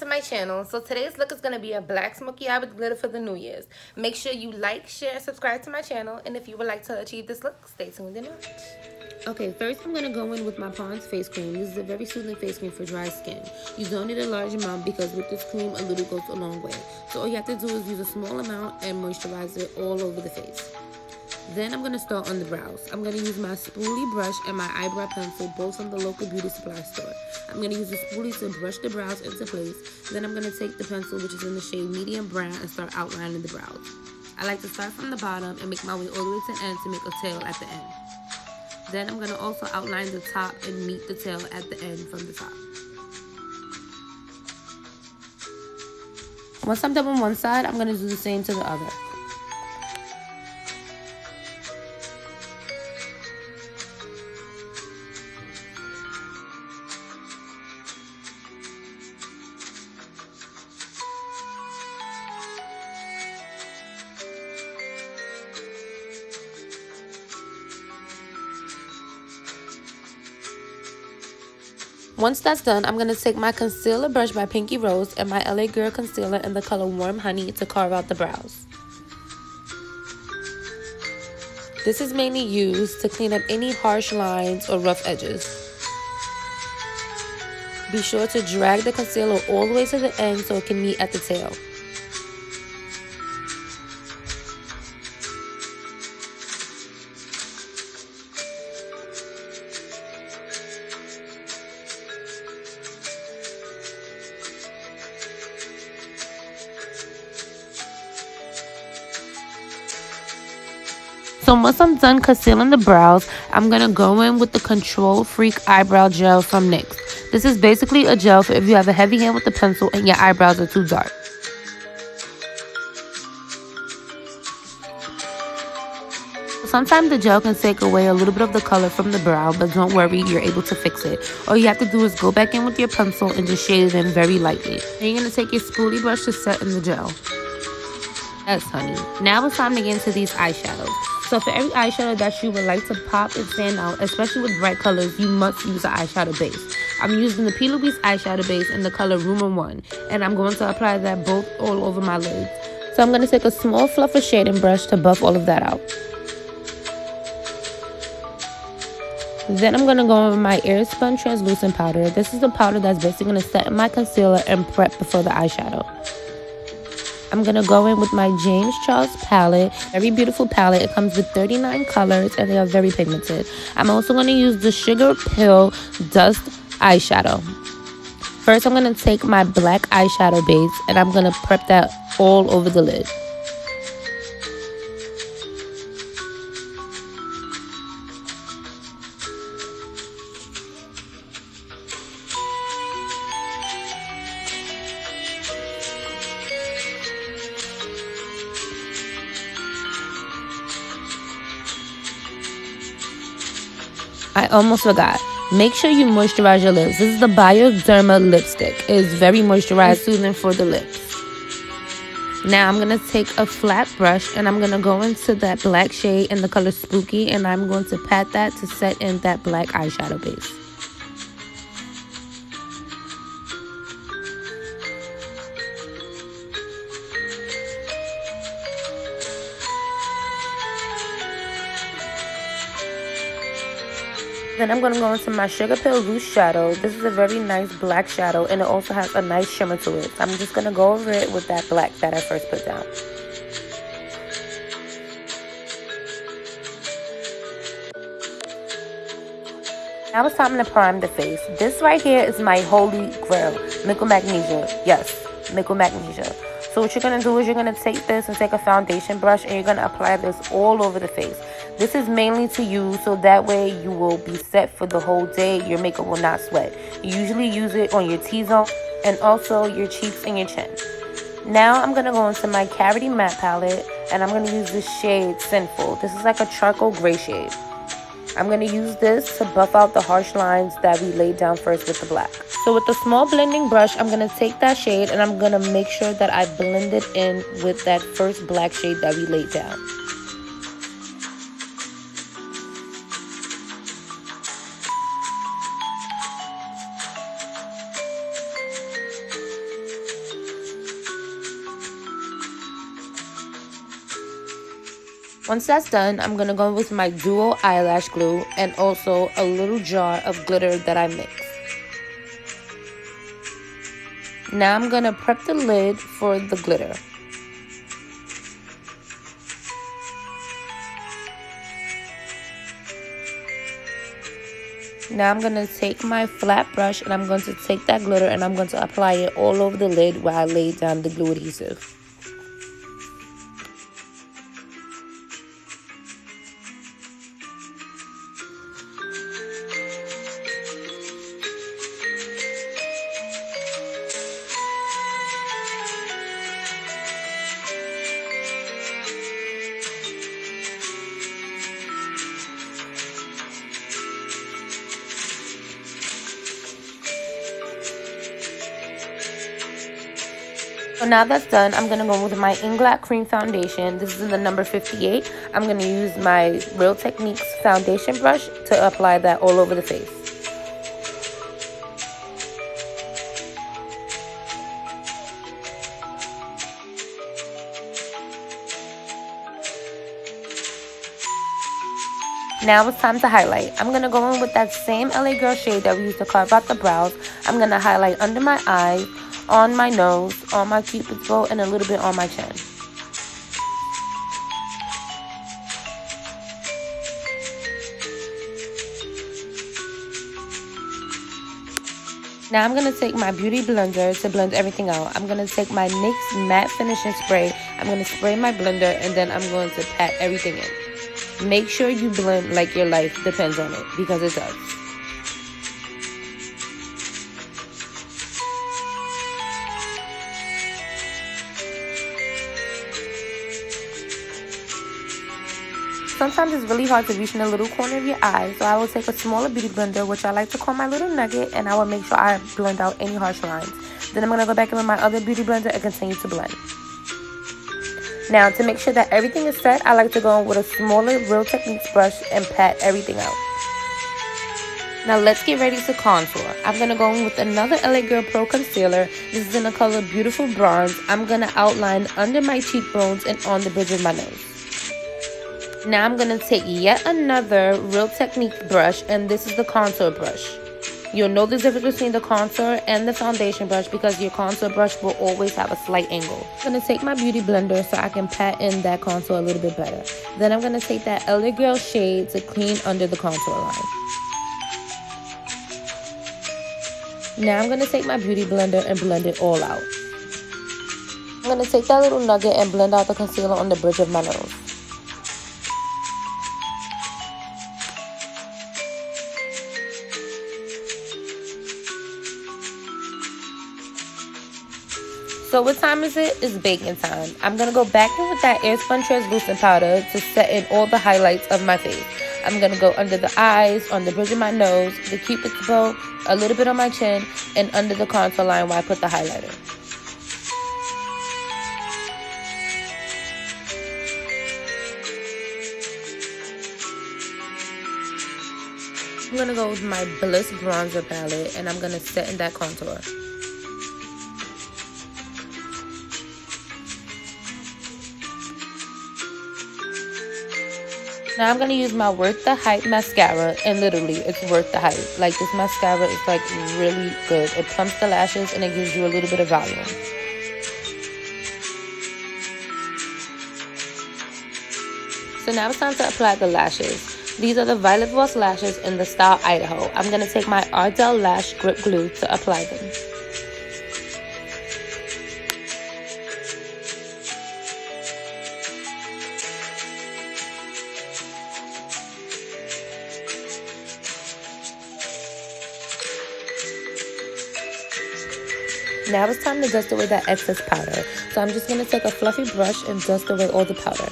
my channel. So today's look is going to be a black smoky eye with glitter for the New Year's. Make sure you like, share, and subscribe to my channel. And if you would like to achieve this look, stay tuned and watch. Okay, first I'm going to go in with my Pond's face cream. This is a very soothing face cream for dry skin. You don't need a large amount because with this cream, a little goes a long way. So all you have to do is use a small amount and moisturize it all over the face. Then I'm going to start on the brows. I'm going to use my spoolie brush and my eyebrow pencil, both from the local beauty supply store. I'm going to use the spoolie to brush the brows into place. Then I'm going to take the pencil, which is in the shade medium brown, and start outlining the brows. I like to start from the bottom and make my way all the way to the end to make a tail at the end. Then I'm going to also outline the top and meet the tail at the end from the top. Once I'm done on one side, I'm going to do the same to the other. Once that's done, I'm going to take my concealer brush by Pinky Rose and my LA Girl concealer in the color Warm Honey to carve out the brows. This is mainly used to clean up any harsh lines or rough edges. Be sure to drag the concealer all the way to the end so it can meet at the tail. So once I'm done concealing the brows, I'm going to go in with the Control Freak Eyebrow Gel from NYX. This is basically a gel for if you have a heavy hand with the pencil and your eyebrows are too dark. Sometimes the gel can take away a little bit of the color from the brow, but don't worry, you're able to fix it. All you have to do is go back in with your pencil and just shade it in very lightly. Then you're going to take your spoolie brush to set in the gel. Yes, honey. Now it's time to get into these eyeshadows. So for every eyeshadow that you would like to pop and stand out, especially with bright colors, you must use an eyeshadow base. I'm using the P. Louise eyeshadow base in the color Rumor 1, and I'm going to apply that both all over my lids. So I'm going to take a small fluffer shading brush to buff all of that out. Then I'm going to go over my Airspun translucent powder. This is the powder that's basically going to set in my concealer and prep before the eyeshadow. I'm going to go in with my James Charles palette. Very beautiful palette. It comes with 39 colors and they are very pigmented. I'm also going to use the Sugar Pill Dust eyeshadow. First, I'm going to take my black eyeshadow base and I'm going to prep that all over the lid. I almost forgot. Make sure you moisturize your lips. This is the Bioderma lipstick. It is very moisturized, soothing for the lips. Now I'm going to take a flat brush and I'm going to go into that black shade in the color Spooky, and I'm going to pat that to set in that black eyeshadow base. Then I'm going to go into my Sugar Pill Loose Shadow. This is a very nice black shadow and it also has a nice shimmer to it. I'm just going to go over it with that black that I first put down. Now it's time to prime the face. This right here is my holy grail, Nickel Magnesia. Yes, Nickel Magnesia. So what you're going to do is you're going to take this and take a foundation brush and you're going to apply this all over the face. This is mainly to use so that way you will be set for the whole day. Your makeup will not sweat. You usually use it on your T-zone and also your cheeks and your chin. Now I'm going to go into my Cavity Matte palette and I'm going to use this shade Sinful. This is like a charcoal gray shade. I'm going to use this to buff out the harsh lines that we laid down first with the black. So with the small blending brush, I'm going to take that shade and I'm going to make sure that I blend it in with that first black shade that we laid down. Once that's done, I'm going to go with my duo eyelash glue and also a little jar of glitter that I mixed. Now I'm going to prep the lid for the glitter. Now I'm going to take my flat brush and I'm going to take that glitter and I'm going to apply it all over the lid while I lay down the glue adhesive. So now that's done, I'm going to go with my Inglac Cream Foundation. This is in the number 58. I'm going to use my Real Techniques foundation brush to apply that all over the face. Now it's time to highlight. I'm going to go in with that same LA Girl shade that we used to carve out the brows. I'm going to highlight under my eye, on my nose, on my cupid's bow, and a little bit on my chin. Now I'm going to take my beauty blender to blend everything out. I'm going to take my NYX matte finishing spray. I'm going to spray my blender and then I'm going to pat everything in. Make sure you blend like your life depends on it, because it does. Sometimes it's really hard to reach in the little corner of your eye, so I will take a smaller beauty blender, which I like to call my little nugget, and I will make sure I blend out any harsh lines. Then I'm going to go back in with my other beauty blender and continue to blend. Now, to make sure that everything is set, I like to go in with a smaller Real Techniques brush and pat everything out. Now let's get ready to contour. I'm going to go in with another LA Girl Pro Concealer. This is in the color Beautiful Bronze. I'm going to outline under my cheekbones and on the bridge of my nose. Now I'm going to take yet another Real Techniques brush, and this is the contour brush. You'll know the difference between the contour and the foundation brush because your contour brush will always have a slight angle. I'm going to take my beauty blender so I can pat in that contour a little bit better. Then I'm going to take that LA Girl shade to clean under the contour line. Now I'm going to take my beauty blender and blend it all out. I'm going to take that little nugget and blend out the concealer on the bridge of my nose. So what time is it? It's baking time. I'm going to go back in with that Airspun translucent powder to set in all the highlights of my face. I'm going to go under the eyes, on the bridge of my nose, the cupid's bow, a little bit on my chin, and under the contour line where I put the highlighter. I'm going to go with my Bliss bronzer palette and I'm going to set in that contour. Now I'm going to use my Worth the Hype mascara, and literally it's worth the hype. Like, this mascara is like really good. It plumps the lashes and it gives you a little bit of volume. So now it's time to apply the lashes. These are the Violet Voss lashes in the style Idaho. I'm going to take my Ardell Lash Grip Glue to apply them. Now it's time to dust away that excess powder. So I'm just going to take a fluffy brush and dust away all the powder.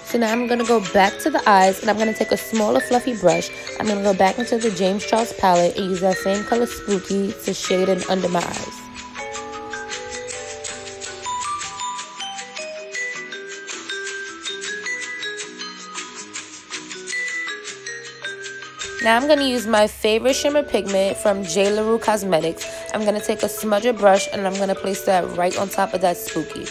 So now I'm going to go back to the eyes and I'm going to take a smaller fluffy brush. I'm going to go back into the James Charles palette and use that same color Spooky to shade in under my eyes. Now I'm going to use my favorite shimmer pigment from J. LaRue Cosmetics. I'm going to take a smudger brush and I'm going to place that right on top of that spooky.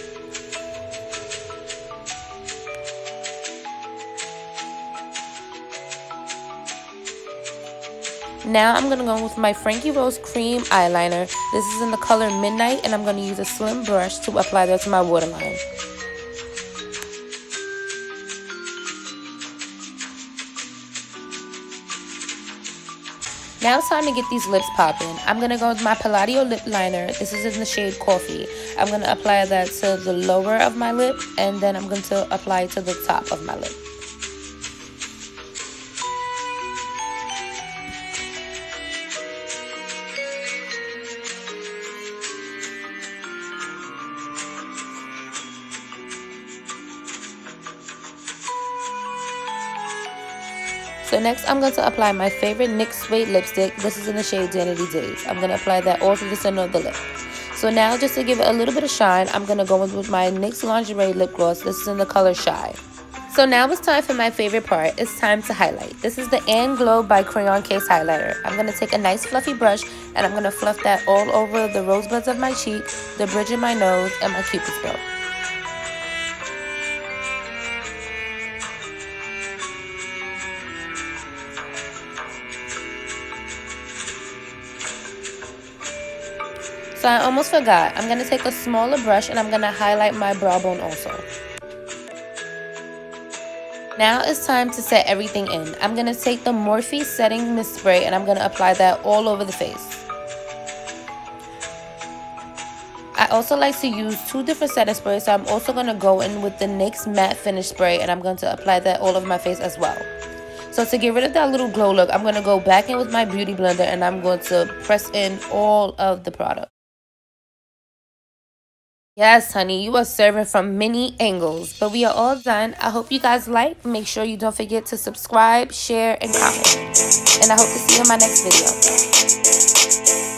Now I'm going to go with my Frankie Rose Cream eyeliner. This is in the color Midnight, and I'm going to use a slim brush to apply that to my waterline. Now it's time to get these lips popping. I'm going to go with my Palladio lip liner. This is in the shade Coffee. I'm going to apply that to the lower of my lip, and then I'm going to apply it to the top of my lip. So next I'm going to apply my favorite NYX Suede lipstick. This is in the shade Danity Days. I'm going to apply that all through the center of the lip. So now just to give it a little bit of shine, I'm going to go in with my NYX Lingerie lip gloss. This is in the color Shy. So now it's time for my favorite part. It's time to highlight. This is the And Glow by Crayon Case highlighter. I'm going to take a nice fluffy brush and I'm going to fluff that all over the rosebuds of my cheek, the bridge of my nose, and my cupid's bow. So I almost forgot. I'm going to take a smaller brush and I'm going to highlight my brow bone also. Now it's time to set everything in. I'm going to take the Morphe Setting Mist Spray and I'm going to apply that all over the face. I also like to use 2 different setting sprays, so I'm also going to go in with the NYX Matte Finish Spray and I'm going to apply that all over my face as well. So to get rid of that little glow look, I'm going to go back in with my Beauty Blender and I'm going to press in all of the product. Yes, honey, you are serving from many angles, but we are all done. I hope you guys like. Make sure you don't forget to subscribe, share, and comment. And I hope to see you in my next video.